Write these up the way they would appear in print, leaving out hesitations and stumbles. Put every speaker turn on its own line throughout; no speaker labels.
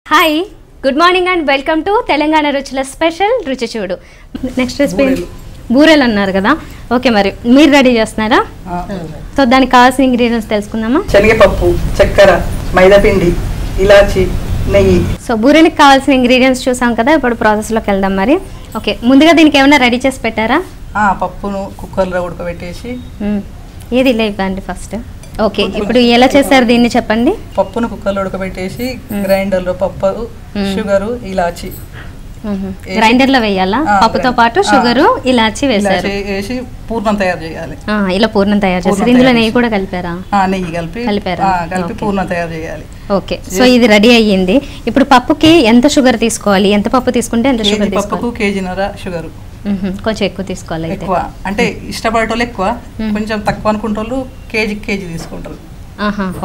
Hi good morning and welcome to Telangana రుచుల special రుచి చూడు. నెక్స్ట్ రెసిపీ బూరెలు అన్నారు కదా, ఓకే మరి మీరు రెడీ చేస్తున్నారా? సో దానికి కావాల్సిన ఇంగ్రీడియంట్స్ తెలుసుకుందామా?
శనగపప్పు, చక్కెర, మైదాపిండి, ఇలాచి, నెయ్యి.
సో బూరెలకు కావాల్సిన ఇంగ్రీడియంట్స్ చూసాం కదా, ఇప్పుడు ప్రాసెస్లోకి వెళ్దాం మరి. ఓకే, ముందుగా దీనికి ఏమైనా రెడీ చేసి పెట్టారా?
పప్పును కుక్కర్లో ఉడకబెట్టేసి
ఏది ఇలా ఇవ్వండి ఫస్ట్. ఓకే, ఇప్పుడు ఎలా చేస్తారు దీన్ని చెప్పండి.
పప్పును కుక్కర్లో ఉడకబెట్టేసి గ్రైండర్లో పప్పు, షుగరు, ఇలాచి
గ్రైండర్ లో వేయాలా? పప్పుతో పాటు షుగర్, ఇలాచి వేసి
పూర్ణం తయారు చేయాలి.
ఇలా పూర్ణం తయారు చేస్తారు. ఇందులో నెయ్యి కూడా కలిపారా?
నెయ్యి కలిపి పూర్ణం తయారు చేయాలి.
ఓకే, సో ఇది రెడీ అయ్యింది. ఇప్పుడు పప్పుకి ఎంత షుగర్ తీసుకోవాలి? ఎంత పప్పు తీసుకుంటే ఎంత షుగర్ తీసుకోవాలి?
పప్పుకు కేజీన్నర షుగర్.
కొంచెం ఎక్కువ తీసుకోవాలి.
ఎక్కువ అంటే ఇష్టపడేటోళ్ళు ఎక్కువ, కొంచెం తక్కువ అనుకుంటోళ్ళు కేజీ తీసుకుంటారు.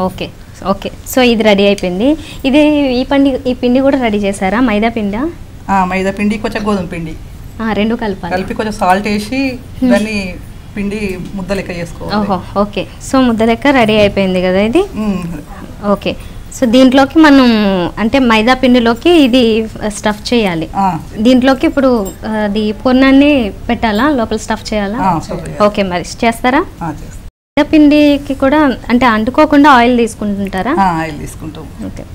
ఓకే ఓకే, సో ఇది రెడీ అయిపోయింది. ఇది ఈ పిండి కూడా రెడీ చేశారా? మైదా పిండా?
మైదా పిండి, కొంచెం గోధుమ పిండి
రెండు కలిపి
కొంచెం సాల్ట్ వేసి దాన్ని పిండి ముద్ద లెక్క చేసుకోవాలి.
ఓహో ఓకే, సో ముద్ద లెక్క రెడీ అయిపోయింది కదా ఇది. ఓకే, సో దీంట్లోకి మనం అంటే మైదా పిండిలోకి ఇది స్టఫ్ చేయాలి. దీంట్లోకి ఇప్పుడు అది పూర్ణాన్ని పెట్టాలా, లోపల స్టఫ్ చేయాలా? ఓకే, మరి చేస్తారా? మైదా పిండికి కూడా అంటే అంటుకోకుండా ఆయిల్ తీసుకుంటుంటారా?
ఆయిల్ తీసుకుంటాం.
ఓకే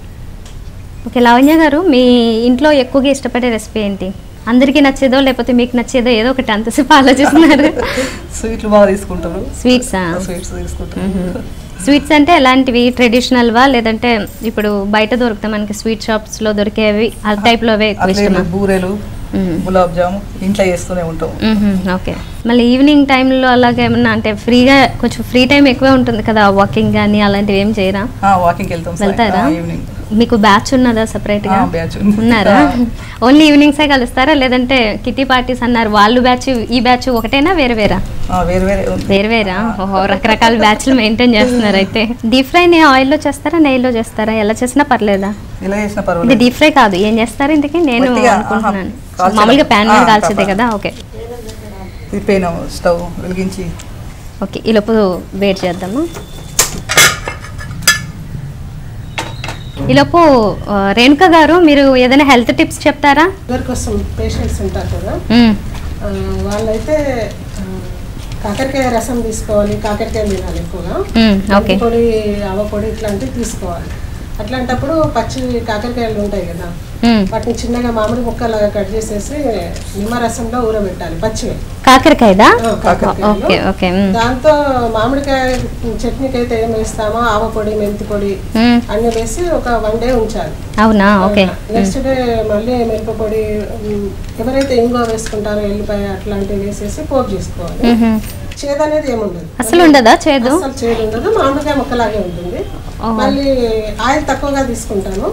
ఓకే, లావణ్య గారు మీ ఇంట్లో ఎక్కువగా ఇష్టపడే రెసిపీ ఏంటి? అందరికీ నచ్చేదో లేకపోతే మీకు నచ్చేదో ఏదో ఒకటి అంతసేపు ఆలోచిస్తున్నారు.
స్వీట్లు బాగా తీసుకుంటారు.
స్వీట్స్ తీసుకుంటారు. స్వీట్స్ అంటే ఎలాంటివి? ట్రెడిషనల్వా లేదంటే ఇప్పుడు బయట దొరుకుతాయి మనకి స్వీట్ షాప్స్ లో దొరికేవి ఆ టైప్ లోవే ఎక్కువ ఇష్టమా?
బూరెలు, గులాబ్ జాము ఇంట్లో చేస్తూనే ఉంటాం.
ఓకే, మళ్ళీ ఈవినింగ్ టైంలో అలాగే ఏమన్నా అంటే ఫ్రీగా కొంచెం ఫ్రీ టైం ఎక్కువే ఉంటుంది కదా, వాకింగ్ కానీ అలాంటివి ఏం చేయరా?
వాకింగ్ వెళ్తారా?
మీకు బ్యాచ్ ఉన్నదా సెపరేట్ గా? ఉన్నారా? ఓన్లీ ఈవినింగ్సే కలుస్తారా లేదంటే కిటీ పార్టీస్ అన్నారు, వాళ్ళు బ్యాచ్ ఈ బ్యాచ్ ఒకటేనా వేరేవేరా? వేరేవేరా? ఓహో, రకరకాల బ్యాచ్లు మెయింటైన్ చేస్తున్నారు. అయితే డీప్ ఫ్రై ఆయిల్లో చేస్తారా నెయ్యిలో చేస్తారా? ఎలా చేసినా పర్లేదా? ఇది డీప్ ఫ్రై కాదు, ఏం చేస్తారు ఇంతకీ? నేను అనుకుంటున్నాను మామూలుగా ప్యాన్ మీద కాల్చేదే కదా. ఓకే,
స్టవ్ వెలిగించి
ఓకే ఈలోపు వేడి చేద్దాము. ఈలోపు రేణుక గారు మీరు ఏదైనా హెల్త్ టిప్స్ చెప్తారా?
షుగర్ కోసం పేషెంట్స్ ఉంటారు కదా, వాళ్ళైతే కాకరకాయ రసం తీసుకోవాలి, కాకరకాయ తినాలి ఎక్కువగా, పొడి, ఆవ పొడి ఇట్లాంటివి తీసుకోవాలి. అట్లాంటప్పుడు పచ్చి కాకరకాయలు ఉంటాయి కదా, వాటిని చిన్నగా మామిడి ముక్కలాగా కట్ చేసేసి నిమ్మరసంలో ఊరబెట్టాలి. పచ్చివి కాకరకాయదా? దాంతో మామిడికాయ చట్నీకి అయితే ఏం వేస్తామో ఆవ పొడి, మెంతి పొడి అన్ని వేసి ఒక 1 day ఉంచాలి.
అవునా? ఓకే,
నెక్స్ట్ డే మళ్ళీ మిరప పొడి, ఎవరైతే ఇంగువ వేసుకుంటారో ఎల్లిపాయ అట్లాంటివి వేసేసి పోపు చేసుకోవాలి. చేదు అనేది ఏముండదు,
అసలు ఉండదా? చేదు
అసలు చేదు ఉండదు, మామిడికాయ ముక్కలాగే ఉంటుంది. మళ్ళీ ఆయిల్ తక్కువగా తీసుకుంటాను,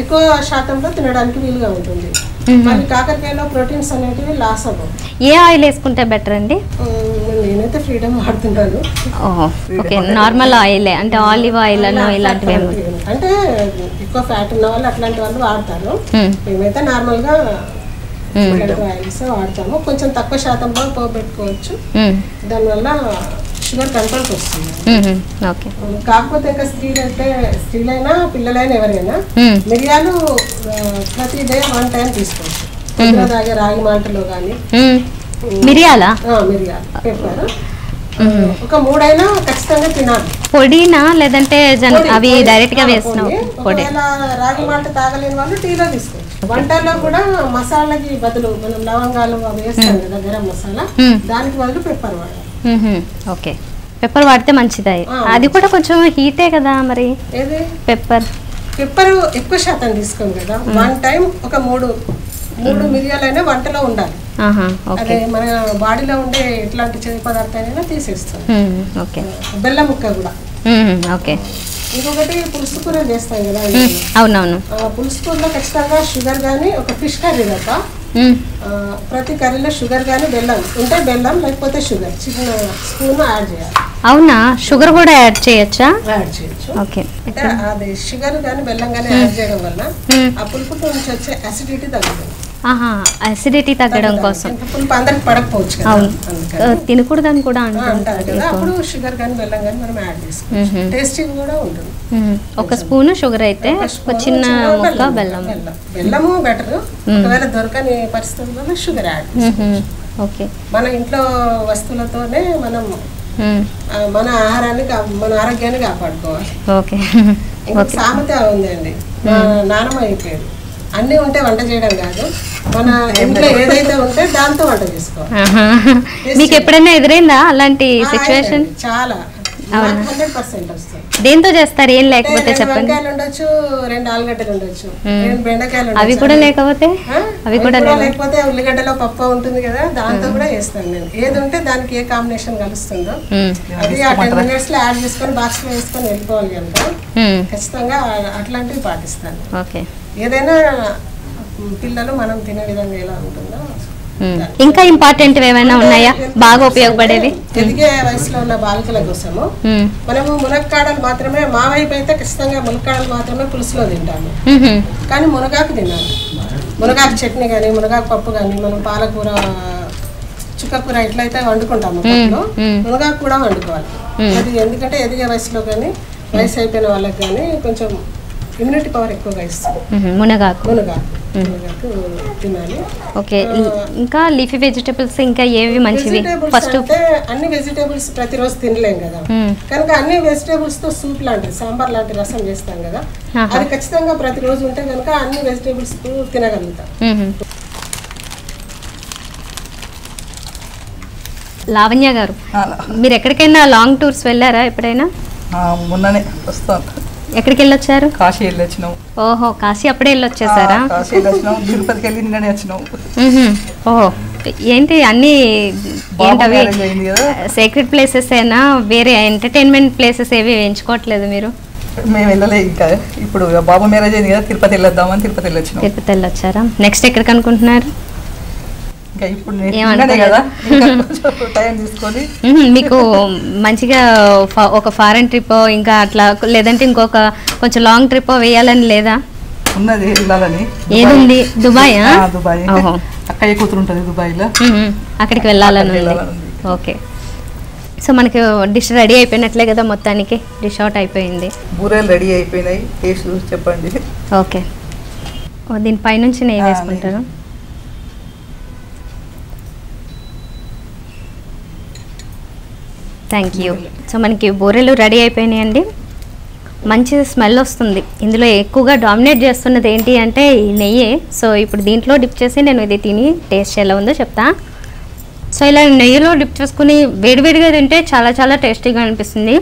ఎక్కువ శాతంలో తినడానికి వీలుగా ఉంటుంది. మళ్ళీ కాకరకాయలో ప్రోటీన్స్ అనేటివి లాస్ అవ్వవు.
ఏ ఆయిల్ వేసుకుంటే బెటర్ అండి?
నేనైతే ఫ్రీడమ్ వాడుతుంటాను.
ఓకే, నార్మల్ ఆయిల్ అంటే ఆలివ్ ఆయిల్ అన్న ఇలాంటివి
అంటే ఎక్కువ ఫ్యాట్ ఉన్న వాళ్ళు అట్లాంటి వాళ్ళు వాడతారు. మేమైతే నార్మల్ గా ఆయిల్స్ వాడతాము. కొంచెం తక్కువ శాతంలో పోబెట్టుకోవచ్చు, దానివల్ల షుగర్ కంట్రోల్కి వస్తుంది. కాకపోతే ఇంకా స్త్రీలైనా పిల్లలైనా ఎవరైనా మిరియాలు ప్రతి డే 1 time తీసుకోవచ్చు. తాగే రాగి మాటలో కానీ
మిరియాలు,
పెప్పర్ ఒక 3 అయినా ఖచ్చితంగా తినాలి.
పొడినా లేదంటే అవి డైరెక్ట్ గా వేసిన పొడి?
రాగి మాల్ట్ తాగలేని వాళ్ళు టీలో తీసుకోవచ్చు. వంటల్లో కూడా మసాలాకి బదులు మనం లవంగాలు అవి వేస్తాం కదా, గరం మసాలా, దానికి బదులు పెప్పర్ వాడాలి.
ఓకే, పెప్పర్ వాడితే మంచిది. అది కూడా కొంచెం హీటే కదా మరి.
ఏది?
పెప్పర్
ఎక్కువ శాతం తీసుకోం కదా. 1 time ఒక 3 మిరియాలైనా వంటలో ఉండాలి. అదే మన బాడీలో ఉండే ఎట్లాంటి చేదు పదార్థాలైనా తీసేస్తాం. బెల్లం ముక్క కూడా.
ఓకే,
ఇంకొకటి పులుసు కూర చేస్తాం కదా.
అవునవును,
పులుసు కూరలో ఖచ్చితంగా షుగర్ కానీ, ఒక ఫిష్ కర్రీ తప్ప ప్రతి కర్రీలో షుగర్ కానీ బెల్లం ఉంటే బెల్లం, లేకపోతే షుగర్ చిన్న స్పూన్ యాడ్ చేయాలి.
అవునా? షుగర్ కూడా యాడ్ చేయొచ్చా?
యాడ్ చేయొచ్చు.
ఓకే,
అంటే అది షుగర్ కానీ బెల్లం కానీ యాడ్ చేయడం వల్ల ఆ పులుపు నుంచి వచ్చే అసిడిటీ తగ్గుతుంది.
అసిడిటీ తగ్గడం కోసం.
అందరికి పడకపోవచ్చు కదా,
అవును తినకూడదని కూడా
అంటారు కదా. అప్పుడు షుగర్ కానీ బెల్లం కానీ మనం యాడ్ చేసుకోవచ్చు. టేస్టీ కూడా ఉంటుంది.
ఒక స్పూన్ షుగర్ అయితే ఒక చిన్న ముక్క బెల్లం.
బెల్లము బెటర్. ఒకవేళ దొరకని పరిస్థితుల్లో షుగర్ యాడ్ చేసుకోవచ్చు.
ఓకే, మన
ఇంట్లో వస్తువులతోనే మనం మన ఆహారాన్ని మన ఆరోగ్యాన్ని కాపాడుకోవాలి.
ఓకే,
సామెత ఉందండి, నానమ్మ అయిపోయింది, అన్నీ ఉంటే వంట చేయడం కాదు, మన ఇంట్లో ఏదైతే ఉంటే దాంతో వంట చేసుకోవాలి.
మీకు ఎప్పుడైనా ఎదురైందా అలాంటి సిచ్యువేషన్?
చాలా 100% వస్తుంది.
దేంతో చేస్తారు? ఏం లేకపోతే చెప్పండి.
వంకాయలు ఉండొచ్చు, 2 ఆలుగడ్డలు ఉండొచ్చు, 2 బెండకాయలు,
అవి కూడా లేకపోతే
లేకపోతే ఉల్లిగడ్డలో పప్పు ఉంటుంది కదా, దాంతో కూడా చేస్తాను నేను. ఏది ఉంటే దానికి ఏ కాంబినేషన్ కలుస్తుందో అది ఆ 10 minutes లో యాడ్ చేసుకొని బాక్స్ లో వేసుకొని వెళ్ళిపోవాలి కనుక ఖచ్చితంగా అట్లాంటివి పాటిస్తాను.
ఓకే,
ఏదైనా పిల్లలు మనం తినే విధంగా ఎలా ఉంటుందో.
ఇంకా ఇంపార్టెంట్ ఏమైనా ఉన్నాయా బాగా ఉపయోగపడేవి?
ఎదిగే వయసులో ఉన్న బాలికల కోసము మనము మునక్కాడలు మాత్రమే, మా వైపు అయితే ఖచ్చితంగా మునక్కాడలు మాత్రమే పులుసులో తింటాము, కానీ మునగాకు తినాలి. మునగాకు చట్నీ కానీ, మునగాకు పప్పు కానీ, మనం పాలకూర, చుక్కకూర ఇట్లయితే వండుకుంటాము పప్పులో, మునగాకు కూడా వండుకోవాలి. అది ఎందుకంటే ఎదిగే వయసులో కానీ వయసు అయిపోయిన వాళ్ళకి కానీ కొంచెం ఇమ్యూనిటీ పవర్ ఎక్కువగా ఇస్తుంది మునగాకు తినాలి.
ఓకే, ఇంకా లీఫీ వెజిటబుల్స్ ఇంకా ఏవి మంచివి?
ఫస్ట్ అన్ని వెజిటేబుల్స్ ప్రతిరోజు తినలేం కదా, కనుక అన్ని వెజిటేబుల్స్ తో సూప్ లాంటి, సాంబార్ లాంటి రసం చేస్తాం కదా, అది ఖచ్చితంగా ప్రతిరోజు ఉంటే కనుక అన్ని వెజిటేబుల్స్ తినగలుగుతాం.
లావణ్య గారు, మీరు ఎక్కడికైనా లాంగ్ టూర్స్ వెళ్ళారా ఎప్పుడైనా?
మొన్ననే వస్తాను.
ఎక్కడికి వెళ్ళొచ్చారు?
కాశీ వెళ్ళొచ్చినాం.
ఓహో, కాశీ అప్పుడే వెళ్ళొచ్చేసారా?
తిరుపతికి వెళ్ళి నిన్ననే వచ్చినాం.
ఓహో, ఏంటి అన్ని ఏంటవి సీక్రెట్ ప్లేసెస్ అయినా వేరే ఎంటర్టైన్మెంట్ ప్లేసెస్ ఏవి ఎంచుకోవట్లేదు మీరు?
మేము వెళ్ళలేదు ఇంకా. ఇప్పుడు బాబు మ్యారేజ్ అయింది కదా, తిరుపతి వెళ్ళొద్దామని తిరుపతి వెళ్ళొచ్చినాం.
తిరుపతి వెళ్ళొచ్చారా? నెక్స్ట్ ఎక్కడికి అనుకుంటున్నారు? మీకు మంచిగా ఒక ఫారెన్ ట్రిప్ ఇంకా అట్లా, లేదంటే ఇంకొక కొంచెం లాంగ్ ట్రిప్ వేయాలని లేదా?
ఉన్నది, వెళ్ళాలని.
ఏదుంది? దుబాయ్?
దుబాయ్ అక్కయ్య కూతురు ఉంటుంది దుబాయ్లో,
అక్కడికి వెళ్ళాలని. ఓకే, సో మనకి డిష్ రెడీ అయిపోయినట్లే కదా, మొత్తానికి డిష్ అవుట్ అయిపోయింది.
బూరెలు రెడీ అయిపోయినాయి, టేస్ట్ చెప్పండి.
ఓకే, దీనిపైనుంచి నెయ్యి వేసుకుంటారు. Thank you. సో మనకి బూరెలు రెడీ అయిపోయినాయండి. మంచి స్మెల్ వస్తుంది. ఇందులో ఎక్కువగా డామినేట్ చేస్తున్నది ఏంటి అంటే ఈ నెయ్యి. సో ఇప్పుడు దీంట్లో డిప్ చేసి నేను ఇది తిని టేస్ట్ ఎలా ఉందో చెప్తా. సో ఇలా నెయ్యిలో డిప్ చేసుకుని వేడివేడిగా తింటే చాలా చాలా టేస్టీగా అనిపిస్తుంది.